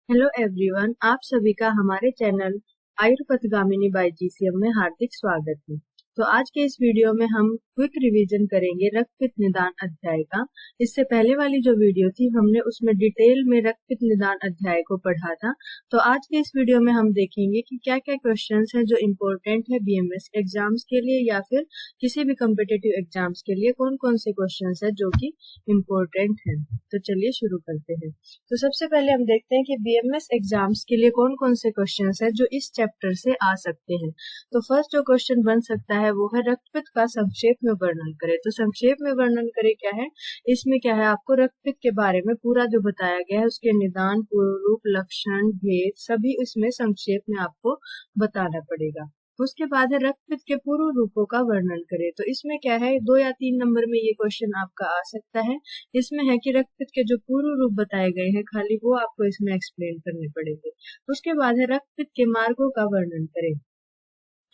Hello everyone, आप सभी का हमारे चैनल आयुर्पथगामिनी बाय जीसीएम में हार्दिक स्वागत है। तो आज के इस वीडियो में हम क्विक रिवीजन करेंगे रक्त पित्त निदान अध्याय का। इससे पहले वाली जो वीडियो थी हमने उसमें डिटेल में रक्त पित्त निदान अध्याय को पढ़ा था। तो आज के इस वीडियो में हम देखेंगे कि क्या क्या क्वेश्चंस हैं जो इम्पोर्टेंट है बीएमएस एग्जाम्स के लिए या फिर किसी भी कम्पिटेटिव एग्जाम्स के लिए कौन कौन से क्वेश्चंस है जो कि इम्पोर्टेंट है। तो चलिए शुरू करते हैं। तो सबसे पहले हम देखते हैं कि बीएमएस एग्जाम्स के लिए कौन कौन से क्वेश्चंस हैं जो इस चैप्टर से आ सकते हैं। तो फर्स्ट जो क्वेश्चन बन सकता है वो है रक्तपित्त का संक्षेप में वर्णन करें। तो संक्षेप में वर्णन करें क्या है, इसमें क्या है आपको रक्तपित्त के बारे में पूरा जो बताया गया है उसके निदान, पूर्व, लक्षण, भेद सभी इसमें संक्षेप में आपको बताना पड़ेगा। उसके बाद है रक्तपित्त के पूर्व रूपों का वर्णन करें। तो इसमें क्या है 2 या 3 नंबर में ये क्वेश्चन आपका आ सकता है। इसमें है कि रक्तपित्त के जो पूर्व रूप बताए गए हैं खाली वो आपको इसमें एक्सप्लेन करने पड़ेंगे। उसके बाद है रक्तपित्त के मार्गों का वर्णन करें।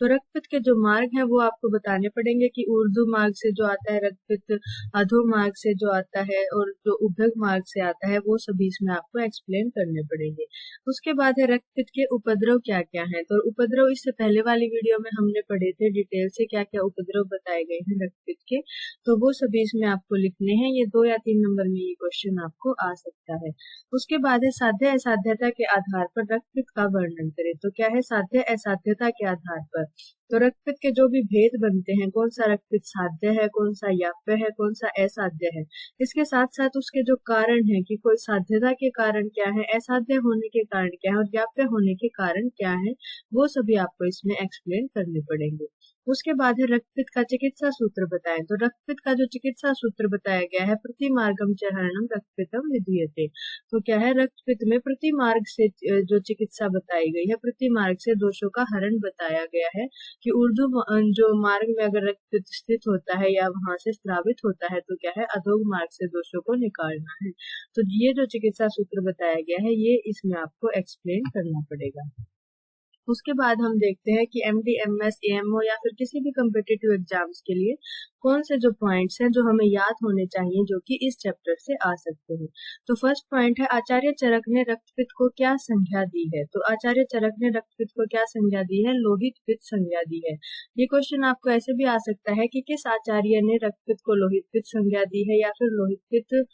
तो रक्तपित्त के जो मार्ग हैं वो आपको बताने पड़ेंगे कि ऊर्ध्व मार्ग से जो आता है रक्तपित्त, अधो मार्ग से जो आता है और जो उभय मार्ग से आता है वो सभी इसमें आपको एक्सप्लेन करने पड़ेंगे। उसके बाद है रक्तपित्त के उपद्रव क्या क्या है। तो उपद्रव इससे पहले वाली वीडियो में हमने पढ़े थे डिटेल से क्या क्या उपद्रव बताए गए हैं रक्तपित्त के, तो वो सभी इसमें आपको लिखने हैं। ये 2 या 3 नंबर में ये क्वेश्चन आपको आ सकता है। उसके बाद है साध्य असाध्यता के आधार पर रक्तपित्त का वर्णन करें। तो क्या है साध्य असाध्यता के आधार पर, तो रक्तपित्त के जो भी भेद बनते हैं, कौन सा रक्तपित्त साध्य है, कौन सा याप्य है, कौन सा असाध्य है, इसके साथ साथ उसके जो कारण है कि कोई साध्यता के कारण क्या है, असाध्य होने के कारण क्या है और याप्य होने के कारण क्या है, वो सभी आपको इसमें एक्सप्लेन करने पड़ेंगे। उसके बाद है रक्तपित्त का चिकित्सा सूत्र बताएं। तो रक्तपित्त का जो चिकित्सा सूत्र बताया गया है प्रतिमार्गम च हरणम रक्तपित्तम विधीयते। तो क्या है रक्तपित्त में प्रतिमार्ग से जो चिकित्सा बताई गई है, प्रतिमार्ग से दोषों का हरण बताया गया है कि ऊर्ध्व जो मार्ग में अगर रक्तपित्त स्थित होता है या वहां से स्रावित होता है तो क्या है अधोग मार्ग से दोषों को निकालना है। तो ये जो चिकित्सा सूत्र बताया गया है ये इसमें आपको एक्सप्लेन करना पड़ेगा। उसके बाद हम देखते हैं कि एमडी, एमएस, एएमओ या फिर किसी भी कम्पिटिटिव एग्जाम्स के लिए कौन से जो पॉइंट्स हैं जो हमें याद होने चाहिए जो कि इस चैप्टर से आ सकते हैं। तो फर्स्ट पॉइंट है आचार्य चरक ने रक्तपित्त को क्या संज्ञा दी है। तो आचार्य चरक ने रक्तपित्त को क्या संज्ञा दी है, लोहित पित्त संज्ञा दी है। ये क्वेश्चन आपको ऐसे भी आ सकता है कि किस आचार्य ने रक्तपित्त को लोहित पित्त संज्ञा दी है या फिर लोहित पित्त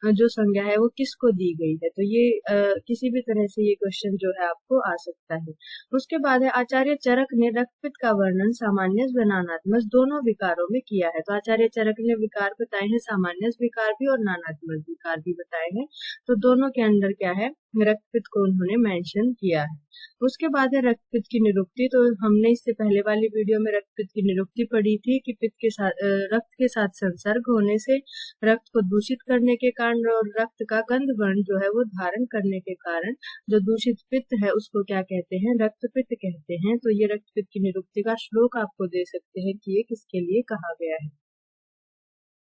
जो संज्ञा है वो किसको दी गई है। तो ये किसी भी तरह से ये क्वेश्चन जो है आपको आ सकता है। उसके बाद है आचार्य चरक ने रक्तपित्त का वर्णन सामान्यस व नानात्मस दोनों विकारों में किया है। तो आचार्य चरक ने विकार बताए हैं, सामान्यस विकार भी और नानात्मस विकार भी बताए हैं। तो दोनों के अंदर क्या है रक्तपित्त को उन्होंने मेंशन किया है। उसके बाद है रक्तपित्त की निरुक्ति। तो हमने इससे पहले वाली वीडियो में रक्तपित्त की निरुक्ति पढ़ी थी कि पित्त के साथ रक्त के साथ संसर्ग होने से रक्त को दूषित करने के कारण और रक्त का गंध वर्ण जो है वो धारण करने के कारण जो दूषित पित्त है उसको क्या कहते हैं, रक्तपित्त कहते हैं। तो ये रक्तपित्त की निरुक्ति का श्लोक आपको दे सकते हैं कि ये किसके लिए कहा गया है।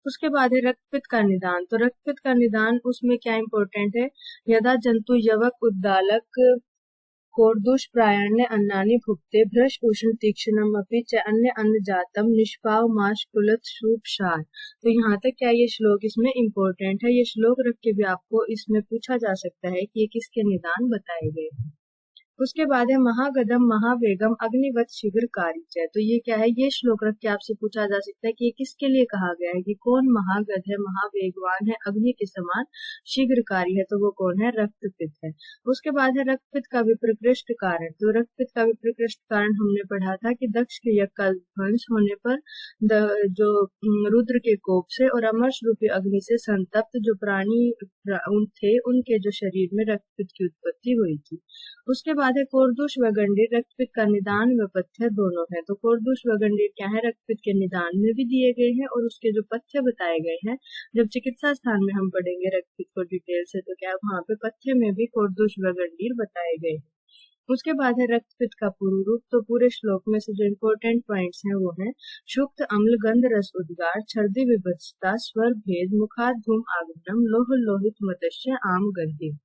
उसके बाद है रक्तपित्त का निदान। तो रक्तपित्त का निदान उसमें क्या इंपॉर्टेंट है, यदा जंतु यवक उद्दालक कोर्दुष्प्रायाण्य अन्नानि भुक्ते भ्रश उष्ण तीक्ष्णम अपि च अन्य अन्न जातम निष्पाव माश कुलत शूप शार। तो यहाँ तक क्या ये श्लोक इसमें इम्पोर्टेंट है। ये श्लोक रख के भी आपको इसमें पूछा जा सकता है कि ये किसके निदान बताए गए हैं। उसके बाद है महागदम महावेगम अग्निवत शीघ्रकारी च। तो ये क्या है, ये श्लोक रख के आपसे पूछा जा सकता है कि ये किसके लिए कहा गया है, कि कौन महागध है, महावेगवान है, अग्नि के समान शीघ्रकारी है, तो वो कौन है, रक्तपित्त है। उसके बाद है रक्तपित्त का विप्रकृष्ट कारण। तो रक्तपित्त का विप्रकृष्ट कारण हमने पढ़ा था कि दक्ष के यज्ञ का ध्वंस होने पर जो रुद्र के कोप से और अमर्ष रूपी अग्नि से संतप्त जो प्राणी थे उनके जो शरीर में रक्तपित्त की उत्पत्ति हुई थी। उसके बाद है कोर्दुष व गंडीर रक्तपित्त का निदान व पथ्य दोनों है। तो कोर्दुष व गंडीर क्या है, रक्तपित्त के निदान में भी दिए गए हैं और उसके जो पथ्य बताए गए हैं जब चिकित्सा स्थान में हम पढ़ेंगे रक्तपित्त को डिटेल से तो क्या वहाँ पे पथ्य में भी कोर्दुष व गंडीर बताए गए हैं। उसके बाद है रक्तपित्त का पूर्व रूप। तो पूरे श्लोक में से जो इम्पोर्टेंट पॉइंट्स हैं वो है शुक्त अम्ल गंध रस उद्गार छर्दी विभत्सता स्वर भेद मुखाद धूम आगमनम लोह लोहित मदस्य आम गंधी।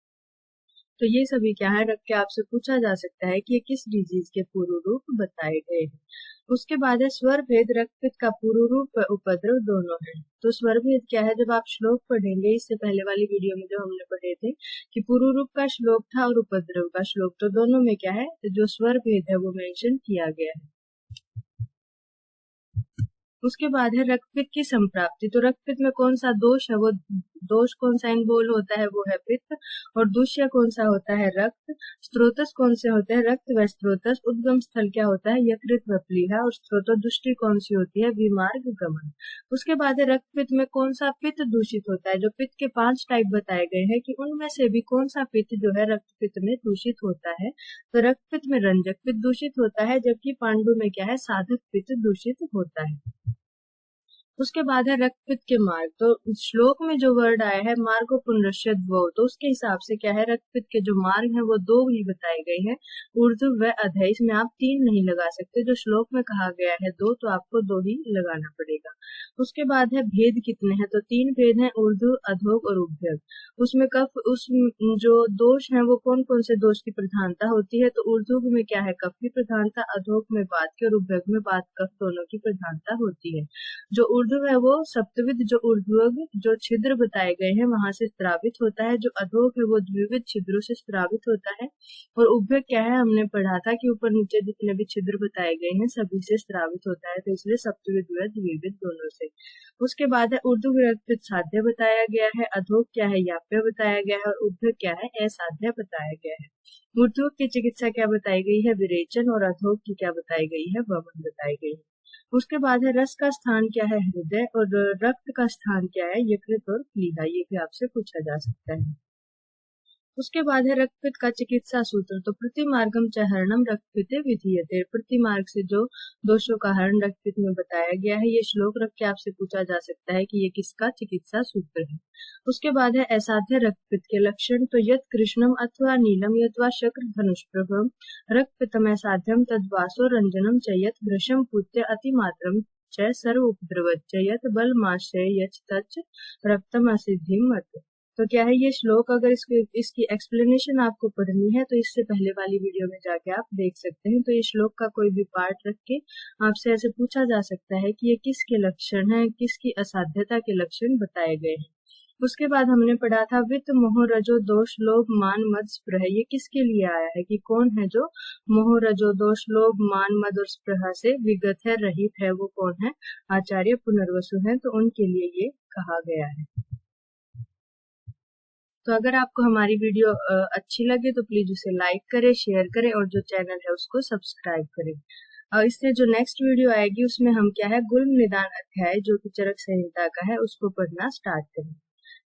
तो ये सभी क्या है रख के आपसे पूछा जा सकता है कि ये किस डिजीज के पूर्व रूप बताए गए हैं। उसके बाद है स्वर भेद रक्तपित्त का पूर्व रूप व उपद्रव दोनों है। तो स्वर भेद क्या है, जब आप श्लोक पढ़ेंगे, इससे पहले वाली वीडियो में जो हमने पढ़े थे कि पूर्व रूप का श्लोक था और उपद्रव का श्लोक, तो दोनों में क्या है जो स्वर भेद है वो मेंशन किया गया है। उसके बाद है रक्तपित्त की संप्राप्ति। तो रक्तपित्त में कौन सा दोष है, वो दोष कौन सा इन्वॉल्व होता है, वो है पित्त। और दूष्य कौन सा होता है, रक्त। स्त्रोतस कौन से होते हैं, रक्त व स्त्रोतस। उद्गम स्थल क्या होता है, यकृत व प्लीहा। और स्त्रोतोदुष्टि कौन सी होती है, विमार्ग गमन। उसके बाद है रक्तपित्त में कौन सा पित्त दूषित होता है। जो पित्त के 5 टाइप बताए गए हैं कि उनमें से भी कौन सा पित्त जो है रक्तपित्त में दूषित होता है। तो रक्तपित्त में रंजक पित्त दूषित होता है, जबकि पांडु में क्या है, साधक पित्त दूषित होता है। उसके बाद है रक्तपित्त के मार्ग। तो श्लोक में जो वर्ड आया है मार्गो पुनरस्य द्वौ, तो उसके हिसाब से क्या है रक्तपित्त के जो मार्ग हैं वो 2 ही बताए गए हैं, ऊर्ध्व व अधः। इसमें आप 3 नहीं लगा सकते, जो श्लोक में कहा गया है 2, तो आपको 2 ही लगाना पड़ेगा। उसके बाद है भेद कितने हैं, तो 3 भेद हैं, ऊर्ध्व, अधोक और उभ्यक। उसमें कफ, उस जो दोष है वो कौन कौन से दोष की प्रधानता होती है, तो ऊर्ध्व में क्या है कफ की प्रधानता, अधोक में वात की और उभ्यक में वात कफ दोनों की प्रधानता होती है। जो ऊर्ध्व है वो सप्तविध जो ऊर्ध्व जो छिद्र बताए गए हैं वहां से स्त्रावित होता है। जो अधोक है वो द्विविध छिद्रों से स्त्रावित होता है। और उभ्यक क्या है, हमने पढ़ा था कि ऊपर नीचे जितने भी छिद्र बताए गए हैं सभी से स्त्रावित होता है, तो इसलिए सप्तविध व द्विविध दोनों से। उसके बाद है ऊर्ध्व रक्तपित्त साध्य बताया गया है, अधोक क्या है याप्य बताया गया है, और उभ्यक क्या है असाध्य बताया गया है। ऊर्ध्व की चिकित्सा क्या बताई गई है, विरेचन। और अधोक की क्या बताई गई है, वमन बताई गई है। उसके बाद है रस का स्थान क्या है, हृदय। और रक्त का स्थान क्या है, यकृत और प्लीहा। ये भी आपसे पूछा जा सकता है। उसके बाद है रक्तपित्त का चिकित्सा सूत्र। तो प्रतिमार्गम च हरणम रक्तपित्ते विधीयते। प्रतिमार्ग से जो दोषों का हरण रक्तपित्त में बताया गया है, ये श्लोक रख के आपसे पूछा जा सकता है कि ये किसका चिकित्सा सूत्र है। उसके बाद है असाध्य रक्तपित्त के लक्षण। तो यत कृष्णम अथवा नीलम यथवा शक्र धनुष्प्रभम रक्तपित्तम असाध्यम तद्वासो रंजनम च यत भृशम पुत्य अतिमात्रम च सर्व उपद्रवच्च यत बलमाश्रय यच तच रक्तम असिद्धिम मत। तो क्या है ये श्लोक, अगर इसकी एक्सप्लेनेशन आपको पढ़नी है तो इससे पहले वाली वीडियो में जाके आप देख सकते हैं। तो ये श्लोक का कोई भी पार्ट रख के आपसे ऐसे पूछा जा सकता है कि ये किसके लक्षण हैं, किसकी असाध्यता के लक्षण बताए गए हैं। उसके बाद हमने पढ़ा था वित्त मोह रजो दोष लोभ मान मद स्पृह। ये किसके लिए आया है कि कौन है जो मोह रजो दोष लोभ मान मद और स्पृहा से विगत है, रहित है, वो कौन है, आचार्य पुनर्वसु है। तो उनके लिए ये कहा गया है। तो अगर आपको हमारी वीडियो अच्छी लगे तो प्लीज उसे लाइक करें, शेयर करें और जो चैनल है उसको सब्सक्राइब करें। और इससे जो नेक्स्ट वीडियो आएगी उसमें हम क्या है गुल्म निदान अध्याय जो कि चरक संहिता का है उसको पढ़ना स्टार्ट करें।